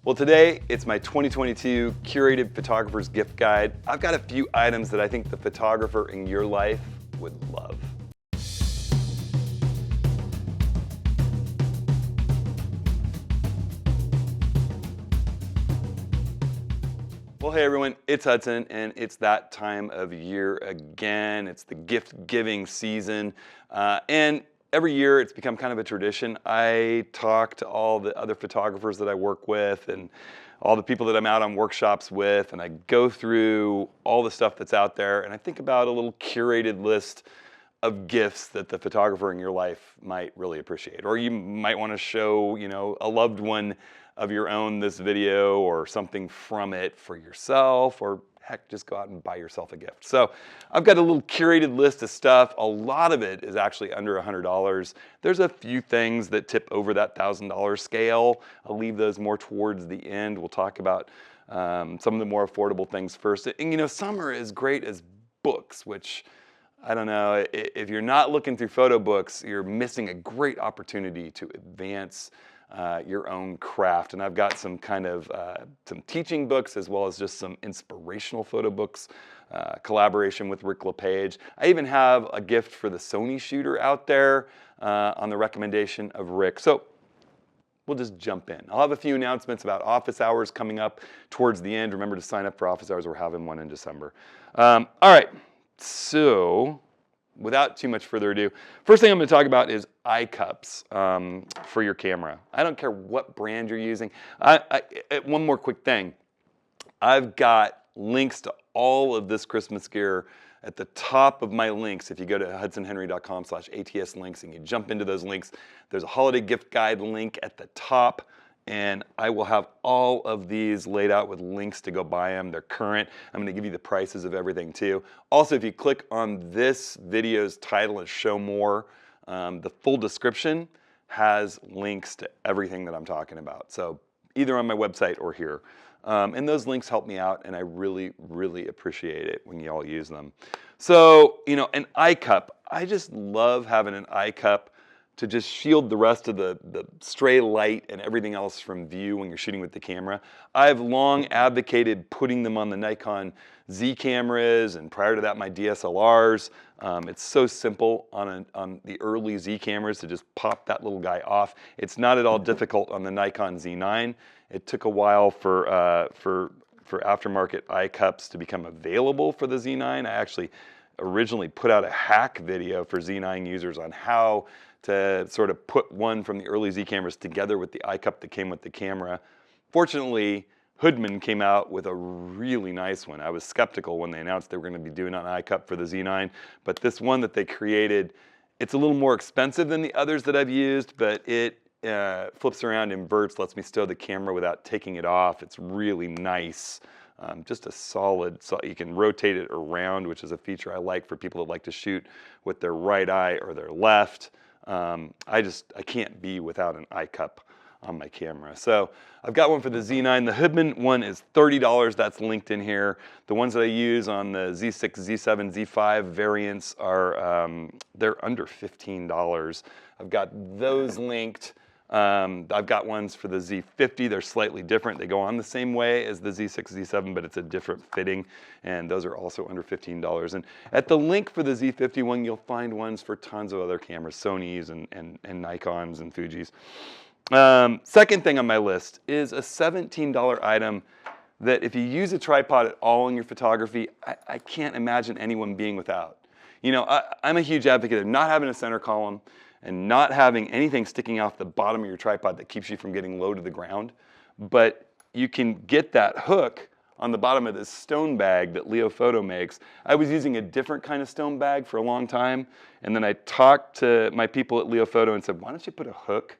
Well, today it's my 2022 curated photographer's gift guide. I've got a few items that I think the photographer in your life would love. Well, hey everyone, it's Hudson, and it's that time of year again. It's the gift-giving season, and every year it's become kind of a tradition. I talk to all the other photographers that I work with and all the people that I'm out on workshops with, and I go through all the stuff that's out there, and I think about a little curated list of gifts that the photographer in your life might really appreciate. Or you might want to show, a loved one of your own this video or something from it for yourself, or heck, just go out and buy yourself a gift. So I've got a little curated list of stuff. A lot of it is actually under $100. There's a few things that tip over that $1,000 scale. I'll leave those more towards the end. We'll talk about some of the more affordable things first. And some are as great as books, which I don't know, if you're not looking through photo books, you're missing a great opportunity to advance your own craft. And I've got some kind of some teaching books as well as just some inspirational photo books, collaboration with Rick LePage. I even have a gift for the Sony shooter out there on the recommendation of Rick. So we'll just jump in. I'll have a few announcements about office hours coming up towards the end. Remember to sign up for office hours. We're having one in December. All right, so without too much further ado, first thing I'm going to talk about is EYECUPS for your camera. I don't care what brand you're using. One more quick thing. I've got links to all of this Christmas gear at the top of my links. If you go to hudsonhenry.com/ATS links and you jump into those links, there's a holiday gift guide link at the top. And I will have all of these laid out with links to go buy them. They're current. I'm going to give you the prices of everything too. Also, if you click on this video's title and show more, the full description has links to everything that I'm talking about. So either on my website or here. And those links help me out, and I really, really appreciate it when you all use them. So, an EyeCup. I just love having an EyeCup to just shield the rest of the stray light and everything else from view when you're shooting with the camera. I've long advocated putting them on the Nikon Z cameras, and prior to that, my DSLRs. It's so simple on the early Z cameras to just pop that little guy off. It's not at all difficult on the Nikon Z9. It took a while for aftermarket EyeCups to become available for the Z9. I actually originally put out a hack video for Z9 users on how to sort of put one from the early Z cameras together with the EyeCup that came with the camera. Fortunately, Hudson came out with a really nice one. I was skeptical when they announced they were going to be doing an EyeCup for the Z9, but this one that they created, it's a little more expensive than the others that I've used, but it flips around, inverts, lets me stow the camera without taking it off. It's really nice. Just a solid, you can rotate it around, which is a feature I like for people that like to shoot with their right eye or their left. I can't be without an EyeCup on my camera. So I've got one for the Z9. The Hudson one is $30. That's linked in here. The ones that I use on the Z6, Z7, Z5 variants are they're under $15. I've got those linked. I've got ones for the Z50. They're slightly different. They go on the same way as the Z6, Z7, but it's a different fitting, and those are also under $15. And at the link for the Z50 one, you'll find ones for tons of other cameras, Sonys and Nikons and Fujis. Second thing on my list is a $17 item that if you use a tripod at all in your photography, I can't imagine anyone being without. I'm a huge advocate of not having a center column and not having anything sticking off the bottom of your tripod that keeps you from getting low to the ground. But you can get that hook on the bottom of this stone bag that LEOFOTO makes. I was using a different kind of stone bag for a long time, and then I talked to my people at LEOFOTO and said, why don't you put a hook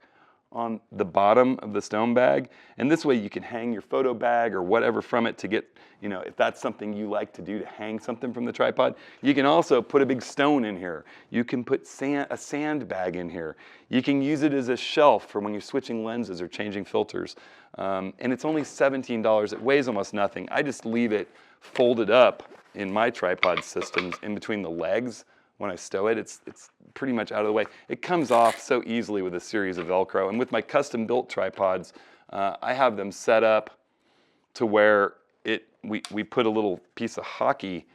on the bottom of the stone bag, and this way you can hang your photo bag or whatever from it to get, if that's something you like to do, to hang something from the tripod. You can also put a big stone in here. You can put a sand bag in here. You can use it as a shelf for when you're switching lenses or changing filters. And it's only $17. It weighs almost nothing. I just leave it folded up in my tripod systems in between the legs. When I stow it, it's pretty much out of the way. It comes off so easily with a series of Velcro. And with my custom built tripods, I have them set up to where we put a little piece of hockey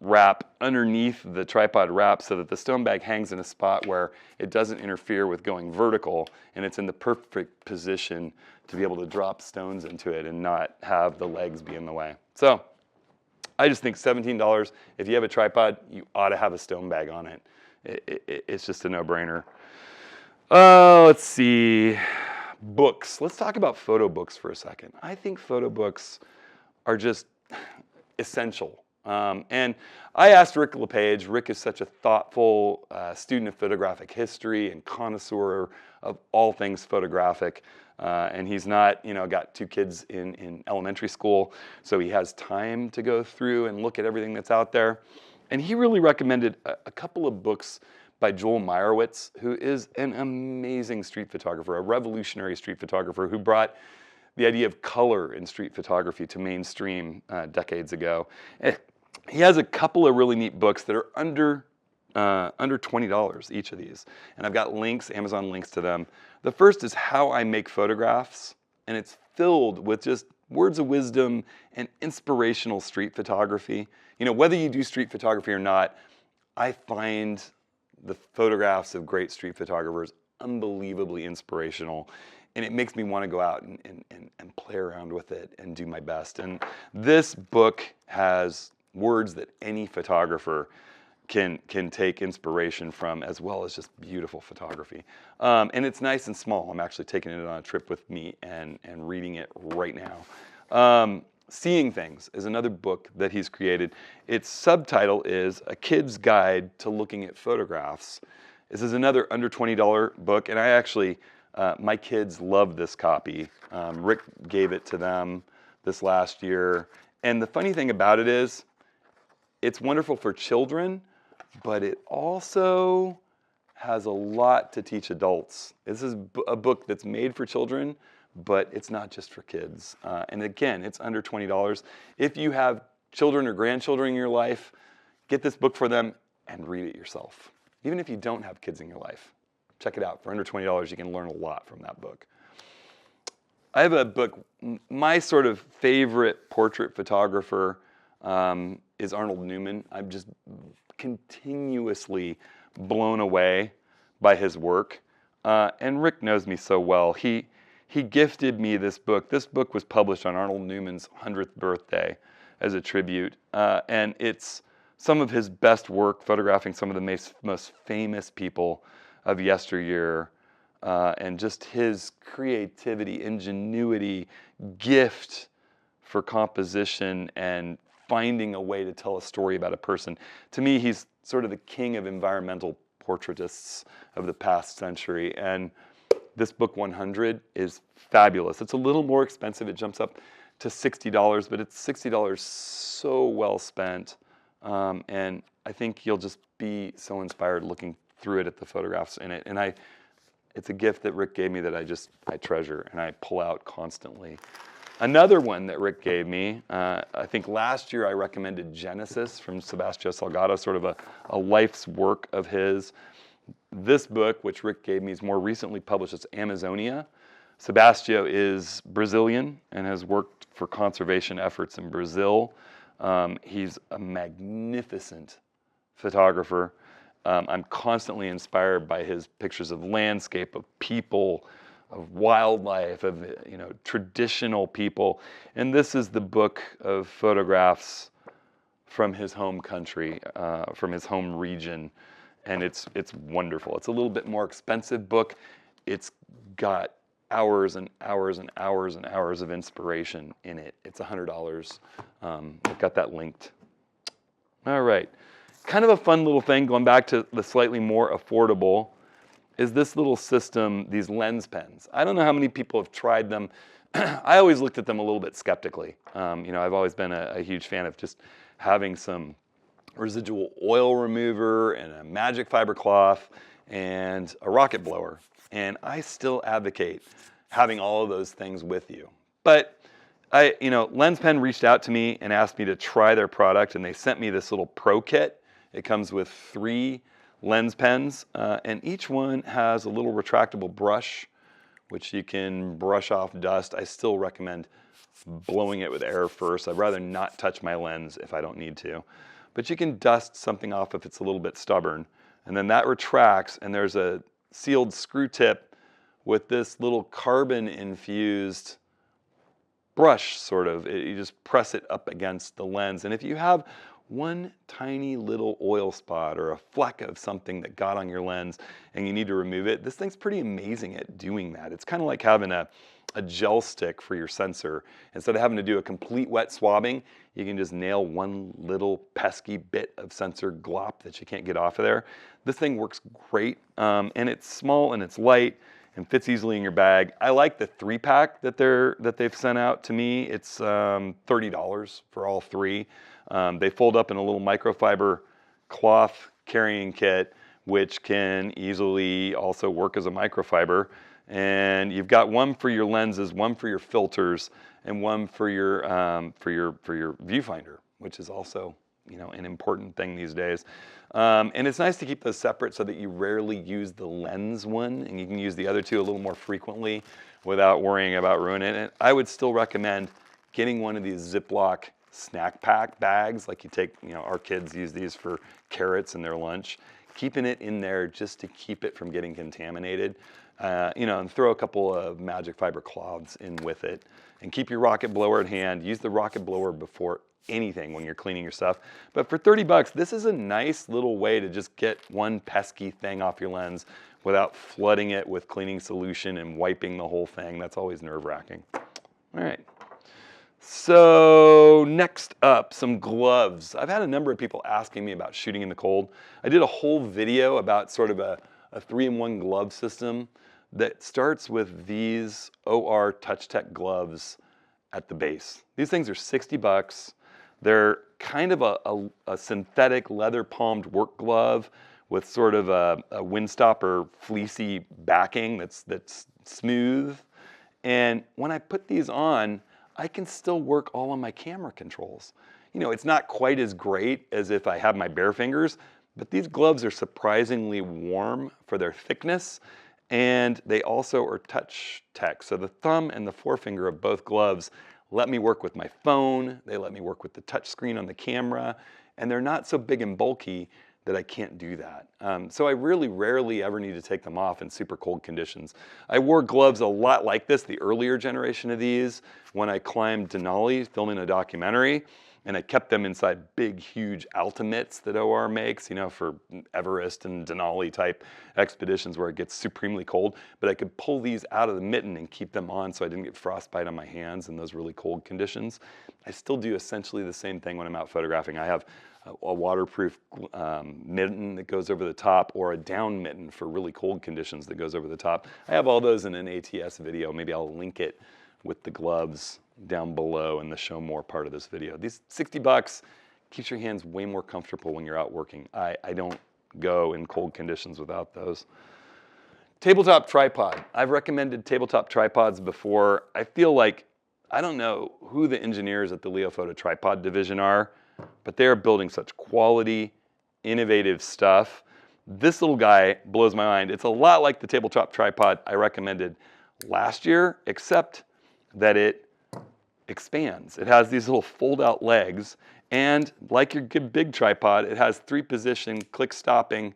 wrap underneath the tripod wrap so that the stone bag hangs in a spot where it doesn't interfere with going vertical, and it's in the perfect position to be able to drop stones into it and not have the legs be in the way. So I just think $17, if you have a tripod, you ought to have a stone bag on it. It's just a no-brainer. Let's see. Books. Let's talk about photo books for a second. I think photo books are just essential. And I asked Rick LePage. Rick is such a thoughtful student of photographic history and connoisseur of all things photographic. And he's not, got 2 kids in elementary school, so he has time to go through and look at everything that's out there. And he really recommended a couple of books by Joel Meyerowitz, who is an amazing street photographer, a revolutionary street photographer who brought the idea of color in street photography to mainstream decades ago. And he has a couple of really neat books that are under $20 each of these. And I've got links, Amazon links to them. The first is How I Make Photographs, and it's filled with just words of wisdom and inspirational street photography. Whether you do street photography or not, I find the photographs of great street photographers unbelievably inspirational, and it makes me want to go out and play around with it and do my best. And this book has words that any photographer can take inspiration from, as well as just beautiful photography. And it's nice and small. I'm actually taking it on a trip with me and reading it right now. Seeing Things is another book that he's created. Its subtitle is A Kid's Guide to Looking at Photographs. This is another under $20 book, and I actually, my kids love this copy. Rick gave it to them this last year. And the funny thing about it is, it's wonderful for children, but it also has a lot to teach adults. This is a book that's made for children, but it's not just for kids. And again, it's under $20. If you have children or grandchildren in your life, get this book for them and read it yourself. Even if you don't have kids in your life, check it out. For under $20, you can learn a lot from that book. I have a book, my sort of favorite portrait photographer is Arnold Newman. I'm just continuously blown away by his work. And Rick knows me so well. He gifted me this book. This book was published on Arnold Newman's 100th birthday as a tribute. And it's some of his best work photographing some of the most famous people of yesteryear. And just his creativity, ingenuity, gift for composition and finding a way to tell a story about a person. To me, he's sort of the king of environmental portraitists of the past century. And this book 100 is fabulous. It's a little more expensive. It jumps up to $60, but it's $60 so well spent. And I think you'll just be so inspired looking through it at the photographs in it. And it's a gift that Rick gave me that I treasure and I pull out constantly. Another one that Rick gave me, I think last year I recommended Genesis from Sebastião Salgado, sort of a life's work of his. This book, which Rick gave me, is more recently published. It's Amazonia. Sebastião is Brazilian and has worked for conservation efforts in Brazil. He's a magnificent photographer. I'm constantly inspired by his pictures of landscape, of people, of wildlife, of traditional people. And this is the book of photographs from his home country, from his home region. And it's wonderful. It's a little bit more expensive book. It's got hours and hours and hours and hours of inspiration in it. It's $100. I've got that linked. All right. Kind of a fun little thing, going back to the slightly more affordable, is this little system, these lens pens. I don't know how many people have tried them. I always looked at them a little bit skeptically. I've always been a huge fan of just having some residual oil remover and a magic fiber cloth and a rocket blower. And I still advocate having all of those things with you. But LensPen reached out to me and asked me to try their product, and they sent me this little pro kit. It comes with 3 lens pens, and each one has a little retractable brush which you can brush off dust. I still recommend blowing it with air first. I'd rather not touch my lens if I don't need to. But you can dust something off if it's a little bit stubborn. And then that retracts, and there's a sealed screw tip with this little carbon infused brush, sort of. You just press it up against the lens. And if you have one tiny little oil spot or a fleck of something that got on your lens and you need to remove it, this thing's pretty amazing at doing that. It's kind of like having a gel stick for your sensor. Instead of having to do a complete wet swabbing, you can just nail one little pesky bit of sensor glop that you can't get off of there. This thing works great, and it's small and it's light and fits easily in your bag. I like the 3-pack that they've sent out to me. It's $30 for all 3. They fold up in a little microfiber cloth carrying kit, which can easily also work as a microfiber. And you've got one for your lenses, one for your filters, and one for your viewfinder, which is also, you know, an important thing these days. And it's nice to keep those separate so that you rarely use the lens one, and you can use the other 2 a little more frequently without worrying about ruining it. I would still recommend getting one of these Ziploc snack pack bags, like you take, you know, our kids use these for carrots in their lunch, keeping it in there just to keep it from getting contaminated. You know, and throw a couple of magic fiber cloths in with it, and keep your rocket blower at hand. Use the rocket blower before anything when you're cleaning your stuff. But for 30 bucks, this is a nice little way to just get one pesky thing off your lens without flooding it with cleaning solution and wiping the whole thing. That's always nerve-wracking. All right. So next up, some gloves. I've had a number of people asking me about shooting in the cold. I did a whole video about sort of a 3-in-1 glove system that starts with these OR TouchTech gloves at the base. These things are 60 bucks. They're kind of a synthetic leather palmed work glove with sort of a windstopper fleecy backing that's smooth. And when I put these on, I can still work all on my camera controls. You know, it's not quite as great as if I have my bare fingers, but these gloves are surprisingly warm for their thickness, and they also are touch tech. So the thumb and the forefinger of both gloves let me work with my phone, they let me work with the touch screen on the camera, and they're not so big and bulky that I can't do that. So I really rarely ever need to take them off in super cold conditions. I wore gloves a lot like this, the earlier generation of these, when I climbed Denali filming a documentary, and I kept them inside big, huge Ultimates that OR makes, you know, for Everest and Denali type expeditions where it gets supremely cold. But I could pull these out of the mitten and keep them on so I didn't get frostbite on my hands in those really cold conditions. I still do essentially the same thing when I'm out photographing. I have a waterproof mitten that goes over the top, or a down mitten for really cold conditions that goes over the top. I have all those in an ATS video. Maybe I'll link it with the gloves down below in the show more part of this video. These 60 bucks keeps your hands way more comfortable when you're out working. I don't go in cold conditions without those. Tabletop tripod. I've recommended tabletop tripods before. I feel like, I don't know who the engineers at the Leophoto tripod division are, but they're building such quality, innovative stuff. This little guy blows my mind. It's a lot like the tabletop tripod I recommended last year, except that it expands. It has these little fold-out legs, and like your big tripod, it has 3-position click-stopping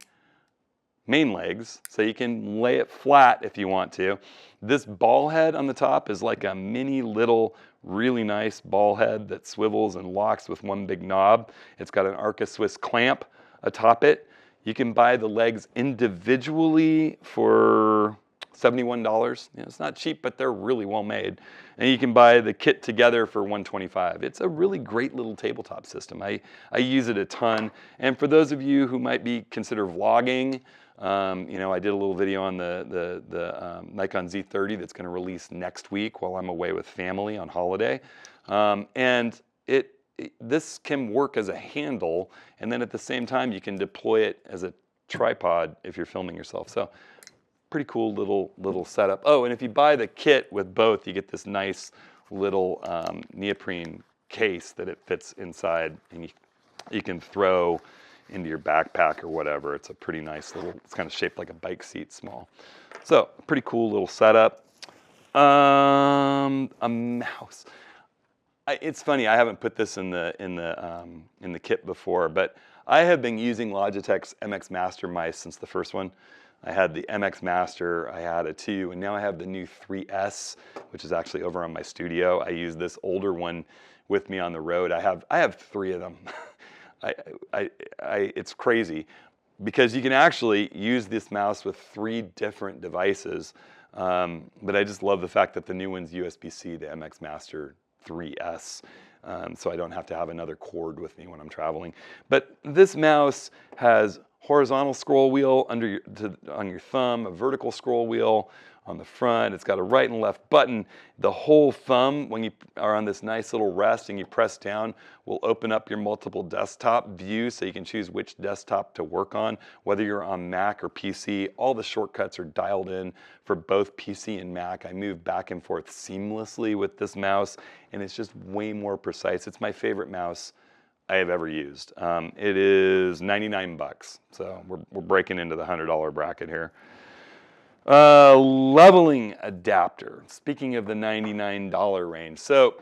main legs, so you can lay it flat if you want to. This ball head on the top is like a mini little, really nice ball head that swivels and locks with one big knob. It's got an Arca Swiss clamp atop it. You can buy the legs individually for $71. You know, it's not cheap, but they're really well made. And you can buy the kit together for $125. It's a really great little tabletop system. I use it a ton. And for those of you who might be consider vlogging, you know, I did a little video on the Nikon Z30 that's going to release next week while I'm away with family on holiday. And this can work as a handle, and then at the same time you can deploy it as a tripod if you're filming yourself. So pretty cool little setup. Oh, and if you buy the kit with both, you get this nice little neoprene case that it fits inside, and you can throw into your backpack or whatever. It's a pretty nice little, it's kind of shaped like a bike seat, small. So pretty cool little setup. A mouse. It's funny, I haven't put this in the kit before, but I have been using Logitech's MX Master mice since the first one. I had the MX Master, I had a 2, and now I have the new 3S, which is actually over on my studio. I use this older one with me on the road. I have 3 of them. It's crazy because you can actually use this mouse with 3 different devices. But I just love the fact that the new one's USB-C, the MX Master 3S, so I don't have to have another cord with me when I'm traveling. But this mouse has horizontal scroll wheel on your thumb, a vertical scroll wheel on the front. It's got a right and left button. The whole thumb, when you are on this nice little rest and you press down, will open up your multiple desktop views so you can choose which desktop to work on, whether you're on Mac or PC. All the shortcuts are dialed in for both PC and Mac. I move back and forth seamlessly with this mouse, and it's just way more precise. It's my favorite mouse I have ever used. It is 99 bucks, so we're breaking into the $100 bracket here. Leveling adapter. Speaking of the $99 range. So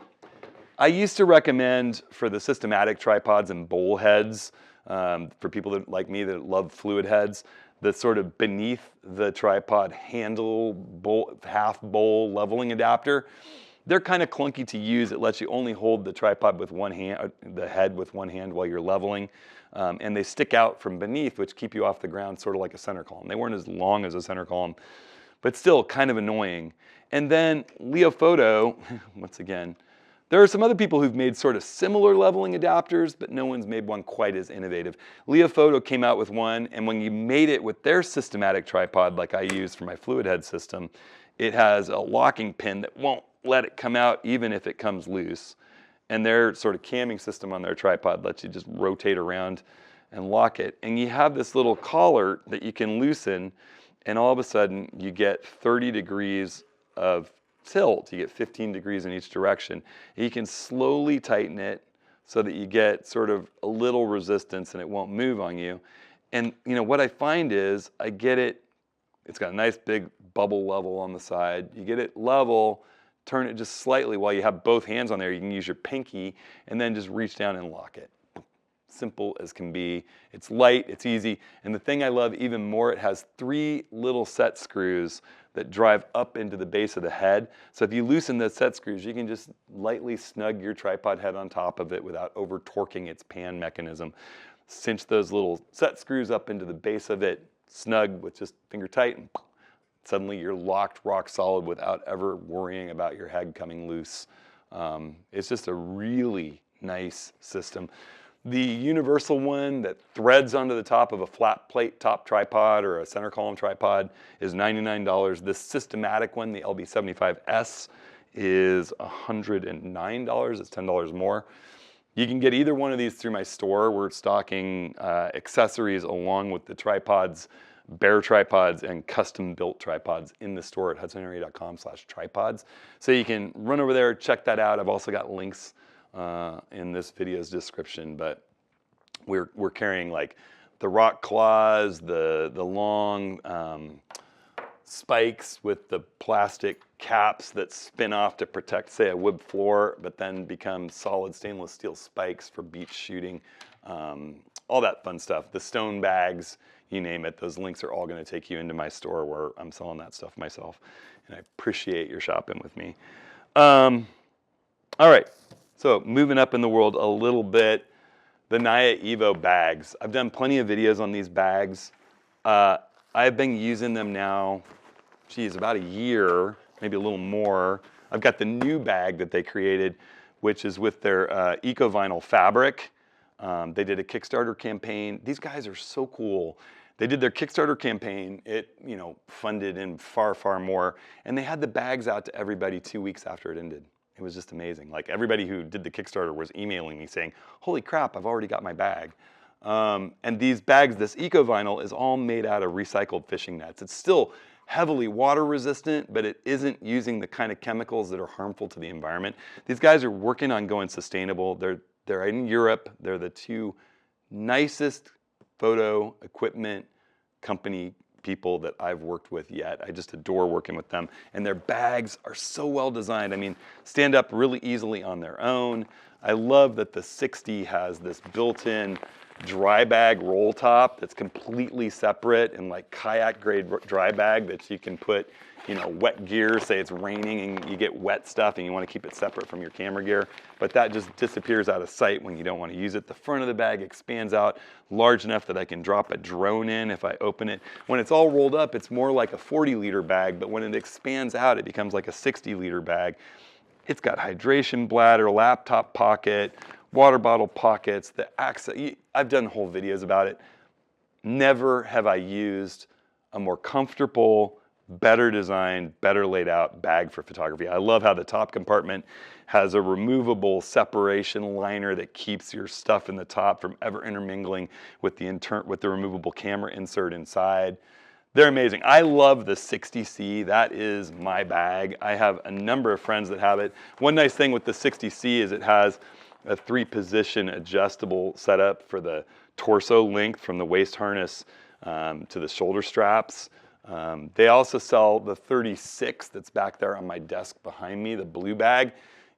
I used to recommend for the systematic tripods and bowl heads, for people that, like me, that love fluid heads, the sort of beneath the tripod handle bowl, half bowl leveling adapter. They're kind of clunky to use. It lets you only hold the tripod with one hand, the head with one hand while you're leveling. And they stick out from beneath, which keep you off the ground, sort of like a center column. They weren't as long as a center column, but still kind of annoying. And then LEOFOTO, once again, there are some other people who've made sort of similar leveling adapters, but no one's made one quite as innovative. LEOFOTO came out with one, and when you mate it with their systematic tripod, like I use for my fluid head system, it has a locking pin that won't let it come out even if it comes loose. And their sort of camming system on their tripod lets you just rotate around and lock it. And you have this little collar that you can loosen, and all of a sudden you get 30 degrees of tilt. You get 15 degrees in each direction. And you can slowly tighten it so that you get sort of a little resistance and it won't move on you. And you know what I find is I get it, it's got a nice big bubble level on the side. You get it level, turn it just slightly while you have both hands on there. You can use your pinky and then just reach down and lock it. Simple as can be. It's light, it's easy. And the thing I love even more, it has 3 little set screws that drive up into the base of the head. So if you loosen those set screws, you can just lightly snug your tripod head on top of it without over torquing its pan mechanism. Cinch those little set screws up into the base of it, snug with just finger tight, and suddenly you're locked rock solid without ever worrying about your head coming loose. It's just a really nice system. The universal one that threads onto the top of a flat plate top tripod or a center column tripod is $99. This systematic one, the LB75S, is $109. It's $10 more. You can get either one of these through my store. We're stocking accessories along with the tripods, bare tripods and custom built tripods in the store at hudsonarea.com/tripods. So you can run over there, check that out. I've also got links in this video's description, but we're carrying like the rock claws, the long spikes with the plastic caps that spin off to protect, say, a wood floor, but then become solid stainless steel spikes for beach shooting. All that fun stuff. The stone bags, you name it. Those links are all going to take you into my store where I'm selling that stuff myself. And I appreciate your shopping with me. All right. So moving up in the world a little bit, the NYA-EVO bags. I've done plenty of videos on these bags. I've been using them now, geez, about a year, maybe a little more. I've got the new bag that they created, which is with their eco-vinyl fabric. They did a Kickstarter campaign. These guys are so cool. They did their Kickstarter campaign. It, funded in far, far more. And they had the bags out to everybody 2 weeks after it ended. It was just amazing. Like everybody who did the Kickstarter was emailing me saying, holy crap, I've already got my bag. And these bags, this eco-vinyl is all made out of recycled fishing nets. It's still heavily water resistant, but it isn't using the kind of chemicals that are harmful to the environment. These guys are working on going sustainable. They're in Europe. They're the 2 nicest photo equipment company people that I've worked with yet. I just adore working with them. And their bags are so well designed. I mean, stand up really easily on their own. I love that the 60 has this built-in dry bag roll top that's completely separate and like kayak grade dry bag that you can put, you know, wet gear, say it's raining and you get wet stuff and you want to keep it separate from your camera gear, but that just disappears out of sight when you don't want to use it. The front of the bag expands out large enough that I can drop a drone in if I open it. When it's all rolled up, it's more like a 40-liter bag, but when it expands out, it becomes like a 60-liter bag. It's got hydration bladder, laptop pocket, water bottle pockets, the access. I've done whole videos about it. Never have I used a more comfortable, better designed, better laid out bag for photography. I love how the top compartment has a removable separation liner that keeps your stuff in the top from ever intermingling with the removable camera insert inside. They're amazing. I love the 60C. That is my bag. I have a number of friends that have it. One nice thing with the 60C is it has a 3-position adjustable setup for the torso length from the waist harness to the shoulder straps. They also sell the 36 that's back there on my desk behind me, the blue bag.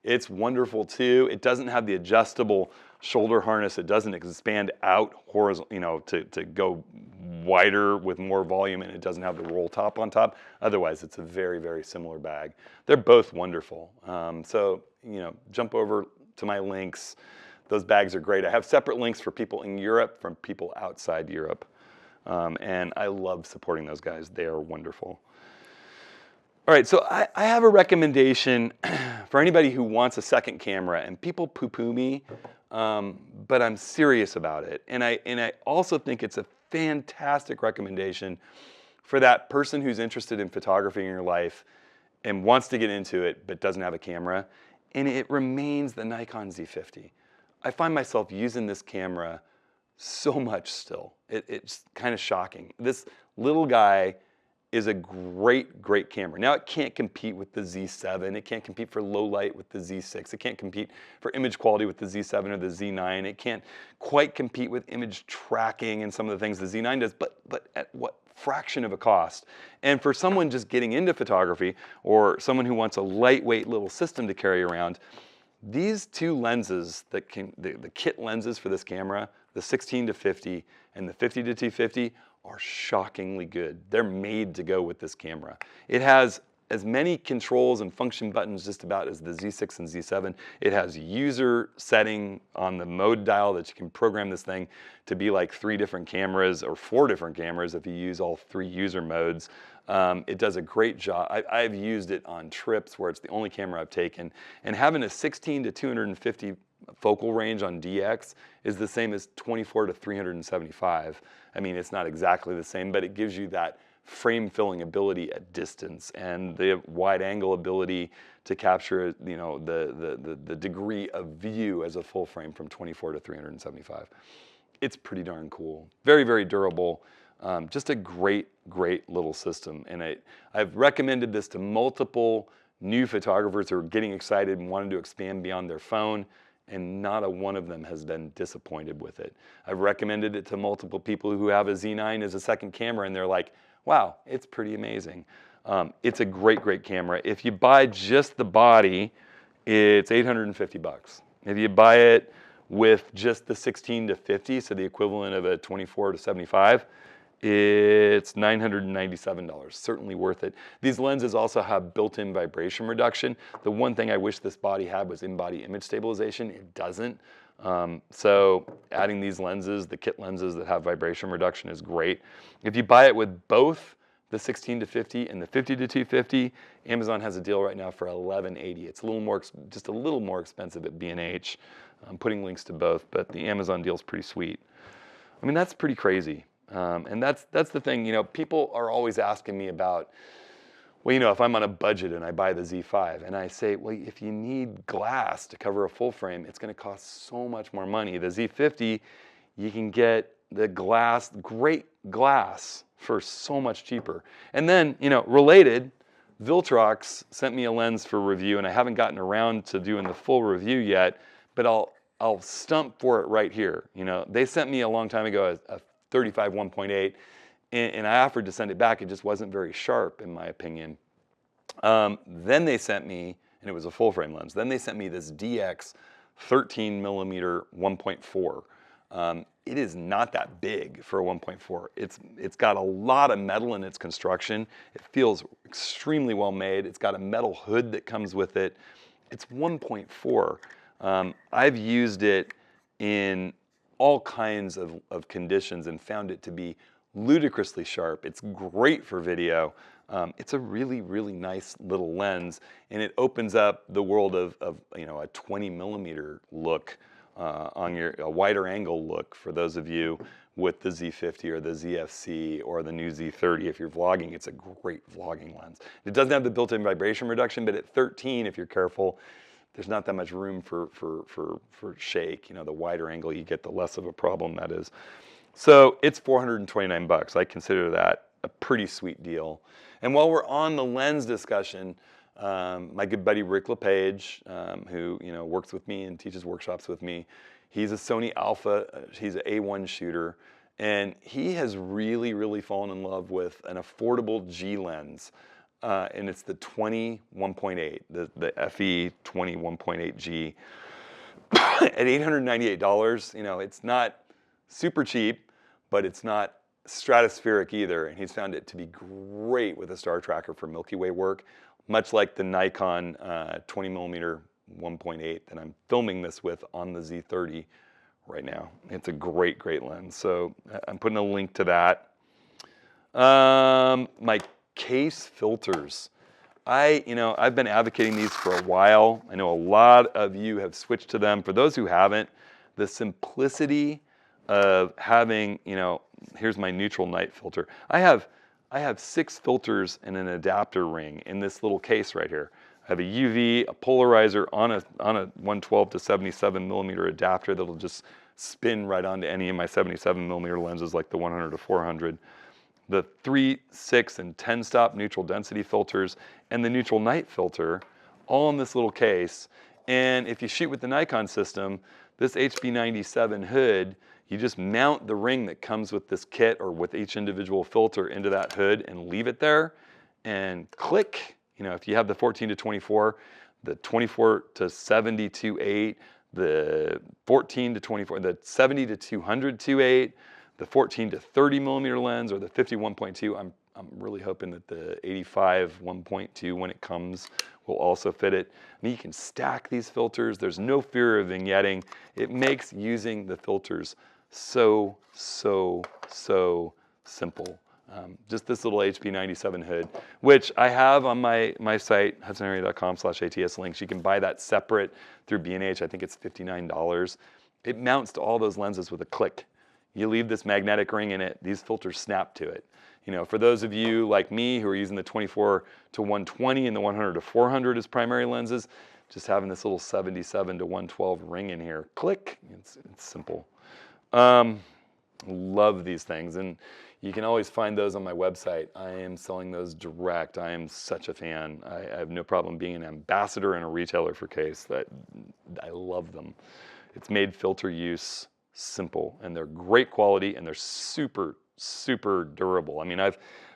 It's wonderful too. It doesn't have the adjustable shoulder harness. It doesn't expand out horizontally, you know, to go wider with more volume, and it doesn't have the roll top on top. Otherwise, it's a very, very similar bag. They're both wonderful. So, you know, jump over to my links. Those bags are great. I have separate links for people in Europe from people outside Europe. And I love supporting those guys. They are wonderful. All right, so I have a recommendation for anybody who wants a second camera, and people poo-poo me, but I'm serious about it. And I also think it's a fantastic recommendation for that person who's interested in photography in your life and wants to get into it but doesn't have a camera, and it remains the Nikon Z50. I find myself using this camera so much still. It's kind of shocking. This little guy is a great, great camera. Now it can't compete with the Z7. It can't compete for low light with the Z6. It can't compete for image quality with the Z7 or the Z9. It can't quite compete with image tracking and some of the things the Z9 does, but at what fraction of a cost? And for someone just getting into photography or someone who wants a lightweight little system to carry around, these two lenses, the kit lenses for this camera, the 16-50 and the 50-250, are shockingly good. They're made to go with this camera. It has as many controls and function buttons just about as the Z6 and Z7. It has user setting on the mode dial that you can program this thing to be like 3 different cameras or 4 different cameras if you use all 3 user modes. It does a great job. I've used it on trips where it's the only camera I've taken, and having a 16-250 focal range on DX is the same as 24-375. I mean, it's not exactly the same, but it gives you that frame filling ability at distance and the wide angle ability to capture, you know, the degree of view as a full frame from 24-375. It's pretty darn cool. Very, very durable. Just a great, great little system. And I've recommended this to multiple new photographers who are getting excited and wanting to expand beyond their phone, and not a one of them has been disappointed with it. I've recommended it to multiple people who have a Z9 as a second camera, and they're like, wow, it's pretty amazing. It's a great, great camera. If you buy just the body, it's $850. If you buy it with just the 16-50, so the equivalent of a 24-75, it's $997, certainly worth it. These lenses also have built-in vibration reduction. The one thing I wish this body had was in-body image stabilization. It doesn't. So adding these lenses, the kit lenses that have vibration reduction, is great. If you buy it with both the 16-50 and the 50-250, Amazon has a deal right now for $1180. It's a little more, just a little more expensive at B&H. I'm putting links to both, but the Amazon deal is pretty sweet. I mean, that's pretty crazy. And that's the thing, you know, people are always asking me about, well, you know, if I'm on a budget and I buy the Z5, and I say, well, if you need glass to cover a full frame, it's going to cost so much more money. The Z50, you can get the glass, great glass, for so much cheaper. And then, you know, related, Viltrox sent me a lens for review, and I haven't gotten around to doing the full review yet, but I'll stump for it right here. You know, they sent me a long time ago a 35 1.8, and I offered to send it back. It just wasn't very sharp, in my opinion. Then they sent me, and it was a full frame lens. Then they sent me this DX 13 millimeter 1.4. It is not that big for a 1.4. It's got a lot of metal in its construction. It feels extremely well made. It's got a metal hood that comes with it. It's 1.4. I've used it in all kinds of conditions and found it to be ludicrously sharp. It's great for video. It's a really, really nice little lens, and it opens up the world of a 20 millimeter look on a wider angle look for those of you with the Z50 or the ZFC or the new Z30. If you're vlogging, it's a great vlogging lens. It doesn't have the built-in vibration reduction, but at 13, if you're careful, there's not that much room for shake. The wider angle you get, the less of a problem that is. So it's $429. I consider that a pretty sweet deal. And while we're on the lens discussion, my good buddy Rick LePage, who works with me and teaches workshops with me, he's a Sony Alpha, he's an A1 shooter, and he has really, really fallen in love with an affordable G lens, and it's the 20-1.8, the FE 20-1.8G at $898. It's not super cheap, but it's not stratospheric either, and he's found it to be great with a star tracker for Milky Way work, much like the Nikon 20 millimeter 1.8 that I'm filming this with on the Z30 right now. It's a great, great lens. So I'm putting a link to that. My case filters. I've been advocating these for a while. I know a lot of you have switched to them. For those who haven't, the simplicity of having, here's my neutral night filter. I have 6 filters and an adapter ring in this little case right here. I have a UV, a polarizer on a 112 to 77 millimeter adapter that'll just spin right onto any of my 77 millimeter lenses like the 100 to 400. The 3, 6, and 10 stop neutral density filters and the neutral night filter all in this little case. And if you shoot with the Nikon system, this HB97 hood, you just mount the ring that comes with this kit or with each individual filter into that hood and leave it there and click. If you have the 14 to 24, the 24 to 70 2.8, the 14 to 24, the 70 to 200 2.8, the 14 to 30 millimeter lens, or the 51.2. I'm really hoping that the 85 1.2 when it comes will also fit it. You can stack these filters. There's no fear of vignetting. It makes using the filters so simple. Just this little HB97 hood, which I have on my site, hudsonarea.com/ATS links. You can buy that separate through B&H. I think it's $59. It mounts to all those lenses with a click. You leave this magnetic ring in it, these filters snap to it. For those of you like me who are using the 24 to 120 and the 100 to 400 as primary lenses, just having this little 77 to 112 ring in here, click, it's simple. Love these things, and you can always find those on my website. I am selling those direct. I am such a fan. I have no problem being an ambassador and a retailer for Case. I love them. It's made filter use simple, and they're great quality, and they're super durable.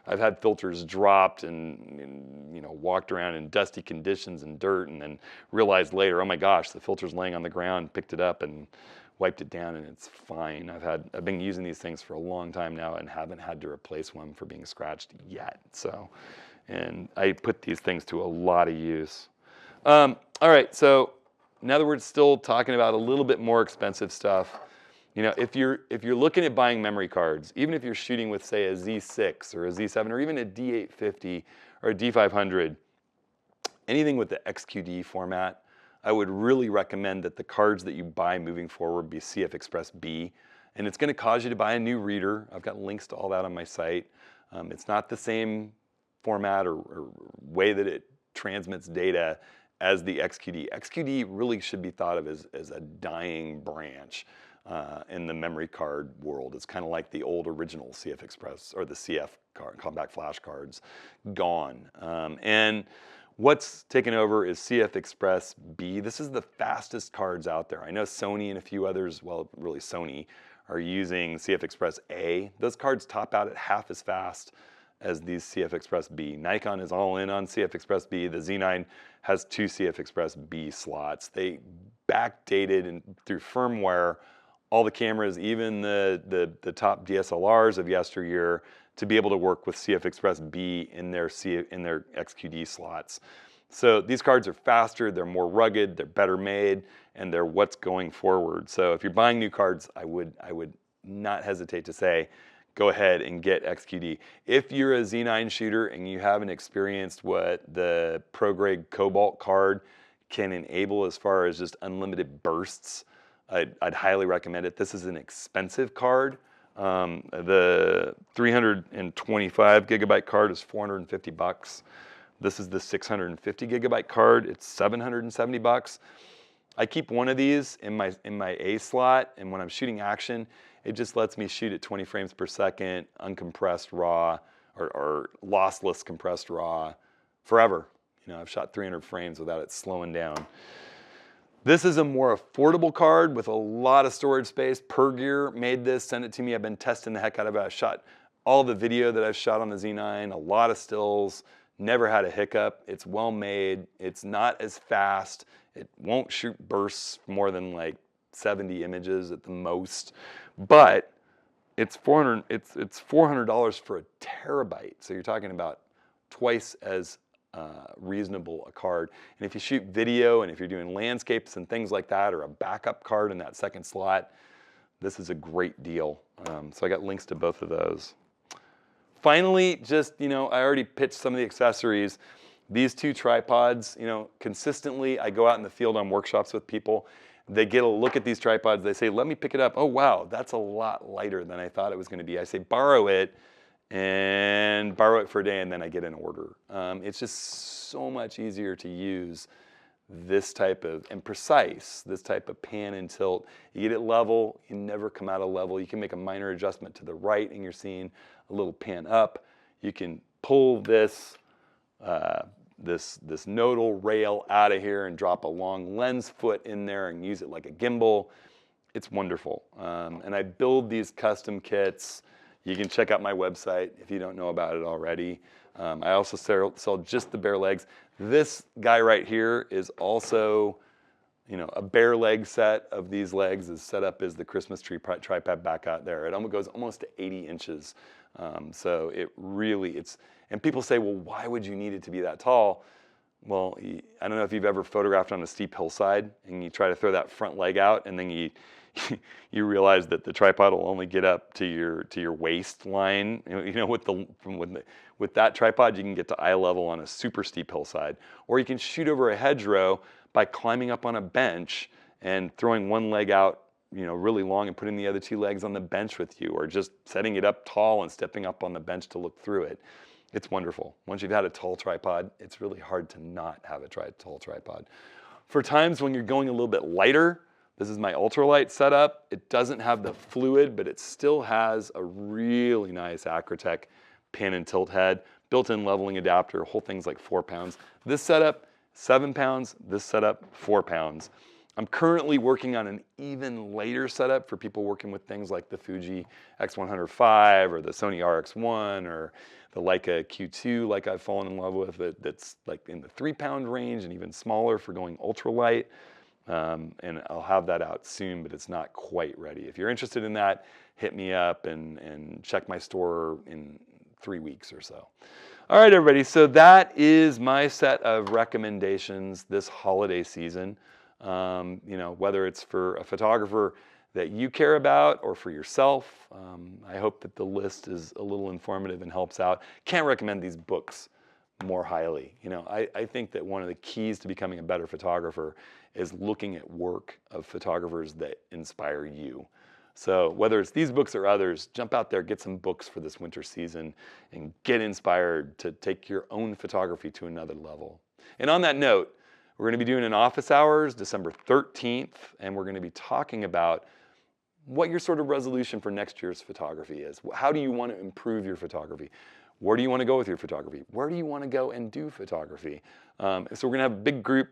I've had filters dropped and walked around in dusty conditions and dirt, and then realized later, oh my gosh, the filter's laying on the ground. Picked it up and wiped it down, and it's fine. I've been using these things for a long time now and haven't had to replace one for being scratched yet. And I put these things to a lot of use. All right, so now that we're still talking about a little bit more expensive stuff, if you're looking at buying memory cards, even if you're shooting with, say, a Z6 or a Z7 or even a D850 or a D500, anything with the XQD format, I would really recommend that the cards that you buy moving forward be CF Express B, and it's going to cause you to buy a new reader. I've got links to all that on my site. It's not the same format or way that it transmits data as the XQD. XQD really should be thought of as a dying branch in the memory card world. It's kind of like the old original CF Express or the CF compact flash cards, gone. And what's taken over is CF Express B. This is the fastest cards out there. I know Sony and a few others, well, really Sony, are using CF Express A. Those cards top out at half as fast as these CF Express B. Nikon is all in on CF Express B. The Z9 has 2 CF Express B slots. They backdated and through firmware all the cameras, even the top DSLRs of yesteryear, to be able to work with CF Express B in their XQD slots. So these cards are faster, they're more rugged, they're better made, and they're what's going forward. So if you're buying new cards, I would not hesitate to say, go ahead and get XQD. If you're a Z9 shooter and you haven't experienced what the pro-grade Cobalt card can enable as far as just unlimited bursts, I'd highly recommend it. This is an expensive card. The 325 gigabyte card is $450. This is the 650 gigabyte card. It's $770. I keep one of these in my A slot, and when I'm shooting action, it just lets me shoot at 20 frames per second, uncompressed RAW, or lossless compressed RAW forever. You know, I've shot 300 frames without it slowing down. This is a more affordable card with a lot of storage space. Pergear made this, sent it to me. I've been testing the heck out of it. I shot all the video that I've shot on the Z9, a lot of stills, never had a hiccup. It's well made. It's not as fast. It won't shoot bursts more than like 70 images at the most, but it's $400 for a terabyte. So you're talking about twice as reasonable a card. And if you shoot video and if you're doing landscapes and things like that, or a backup card in that second slot, this is a great deal. So I got links to both of those. Finally, just, you know, I already pitched some of the accessories. These 2 tripods, you know, consistently I go out in the field on workshops with people. They get a look at these tripods. They say, let me pick it up. Oh, wow, that's a lot lighter than I thought it was going to be. I say, borrow it, and borrow it for a day, and then I get an order. It's just so much easier to use this type of, and precise, this type of pan and tilt. You get it level, you never come out of level. You can make a minor adjustment to the right and you're seeing a little pan up. You can pull this, this nodal rail out of here and drop a long lens foot in there and use it like a gimbal. It's wonderful. And I build these custom kits. You can check out my website if you don't know about it already. I also sell just the bare legs. This guy right here is also, you know, a bare leg set of these legs is set up as the Christmas tree tripod back out there. It goes almost to 80 inches. So it really, and people say, well, why would you need it to be that tall? Well, I don't know if you've ever photographed on a steep hillside and you try to throw that front leg out and then you realize that the tripod will only get up to your waistline. You know, with that tripod, you can get to eye level on a super steep hillside, or you can shoot over a hedgerow by climbing up on a bench and throwing one leg out, you know, really long and putting the other 2 legs on the bench with you, or just setting it up tall and stepping up on the bench to look through it. It's wonderful. Once you've had a tall tripod, it's really hard to not have a tall tripod. For times when you're going a little bit lighter, this is my ultralight setup. It doesn't have the fluid, but it still has a really nice Acrotech pan and tilt head, built-in leveling adapter, whole thing's like 4 pounds. This setup, 7 pounds, this setup, 4 pounds. I'm currently working on an even lighter setup for people working with things like the Fuji X100V or the Sony RX1 or the Leica Q2, like I've fallen in love with, that's like in the 3 pound range and even smaller for going ultralight. And I'll have that out soon, but it's not quite ready. If you're interested in that, hit me up and check my store in 3 weeks or so. All right, everybody, so that is my set of recommendations this holiday season. You know, whether it's for a photographer that you care about or for yourself, I hope that the list is a little informative and helps out. Can't recommend these books more highly. You know, I think that one of the keys to becoming a better photographer is looking at work of photographers that inspire you. So whether it's these books or others, jump out there, get some books for this winter season, and get inspired to take your own photography to another level. And on that note, we're going to be doing an office hours December 13th, and we're going to be talking about what your sort of resolution for next year's photography is. How do you want to improve your photography? Where do you want to go with your photography? Where do you want to go and do photography? So we're going to have a big group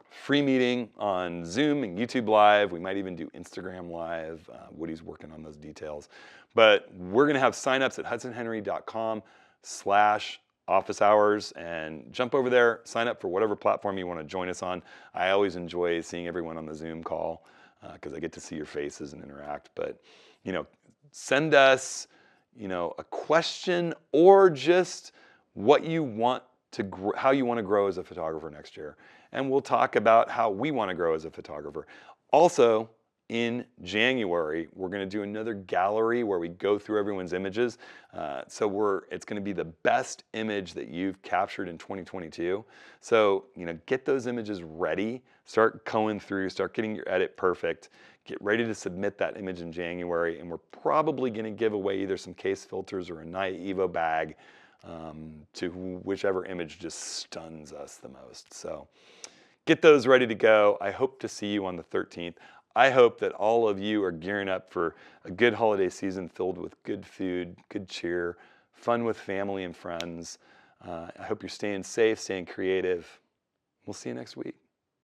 free meeting on Zoom and YouTube Live. We might even do Instagram Live. Woody's working on those details. But we're going to have signups at hudsonhenry.com/office hours, and jump over there, sign up for whatever platform you want to join us on. I always enjoy seeing everyone on the Zoom call because I get to see your faces and interact. But, you know, send us, you know, a question or just what you want to how you want to grow as a photographer next year. And we'll talk about how we want to grow as a photographer. Also, in January, we're going to do another gallery where we go through everyone's images. So it's going to be the best image that you've captured in 2022. So, you know, get those images ready, start going through, start getting your edit perfect, get ready to submit that image in January. And we're probably going to give away either some case filters or a NYA-EVO bag to whichever image just stuns us the most. So get those ready to go. I hope to see you on the 13th. I hope that all of you are gearing up for a good holiday season filled with good food, good cheer, fun with family and friends. I hope you're staying safe, staying creative. We'll see you next week.